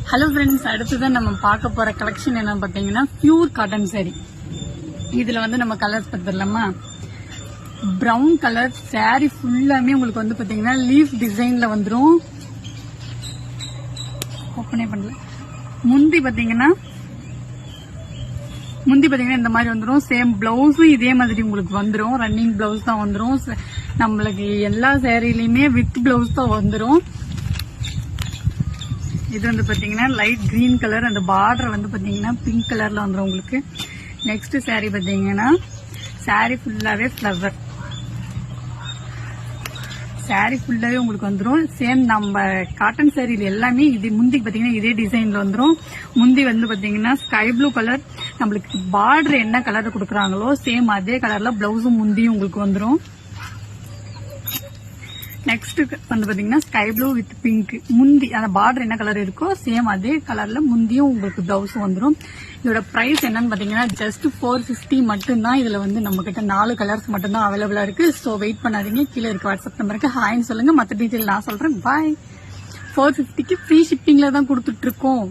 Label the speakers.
Speaker 1: Hello friends, அடுத்ததான் நம்ம பார்க்க போற கலெக்ஷன் என்ன பாத்தீங்கன்னா பியூர் காட்டன் சாரி. இதுல வந்து நம்ம கலர்ஸ் பார்த்துடலாமா? பிரவுன் கலர் சாரி ஃபுல்லாமே உங்களுக்கு வந்து பாத்தீங்கன்னா லீஃப் டிசைன்ல வந்துரும். ஓப்பனே பண்ணல. முந்தி பாத்தீங்கன்னா இந்த மாதிரி வந்துடும். சேம் பிளவுஸும் இதே மாதிரி உங்களுக்கு வந்துடும். ரன்னிங் பிளவுஸ் தான் வந்துடும். நம்மளுக்கு எல்லா சாரிலையுமே வித் பிளவுஸ் தான் வந்துடும். இது வந்து பாத்தீங்கன்னா லைட் கிரீன் கலர், அந்த பார்டர் வந்து பாத்தீங்கன்னா பிங்க் கலர்ல வந்துடும் உங்களுக்கு. நெக்ஸ்ட் சாரி பாத்தீங்கன்னா சாரி ஃபுல்லாவே ஃபிளவர். சாரி ஃபுல்லாவே உங்களுக்கு வந்துடும். சேம் நம்ம காட்டன் சாரியில எல்லாமே இது முந்தி பாத்தீங்கன்னா இதே டிசைன்ல வந்துடும். முந்தி வந்து பாத்தீங்கன்னா ஸ்கை ப்ளூ கலர். நம்மளுக்கு பார்டர் என்ன கலர் கொடுக்குறாங்களோ சேம் அதே கலர்ல பிளவுஸும் முந்தியும் உங்களுக்கு வந்துடும். நெக்ஸ்ட் வந்து பாத்தீங்கன்னா ஸ்கை ப்ளூ வித் பிங்க். முந்தி அந்த பார்டர் என்ன கலர் இருக்கோ சேம் அதே கலர்ல முந்தியும் உங்களுக்கு பிளவுஸ் வந்துடும். இதோட பிரைஸ் என்னன்னு பாத்தீங்கன்னா ஜஸ்ட் 450 மட்டும்தான். இதுல வந்து நம்ம கிட்ட 4 கலர்ஸ் மட்டும்தான் அவைலபிளா இருக்கு. ஸோ வெயிட் பண்ணாதீங்க. கீழே இருக்க வாட்ஸ்அப் நம்பருக்கு ஹாய்ன்னு சொல்லுங்க. மற்ற டீட்டெயில் நான் சொல்றேன். பாய். 450க்கு ஃப்ரீ ஷிப்பிங்ல தான் கொடுத்துட்டு இருக்கோம்.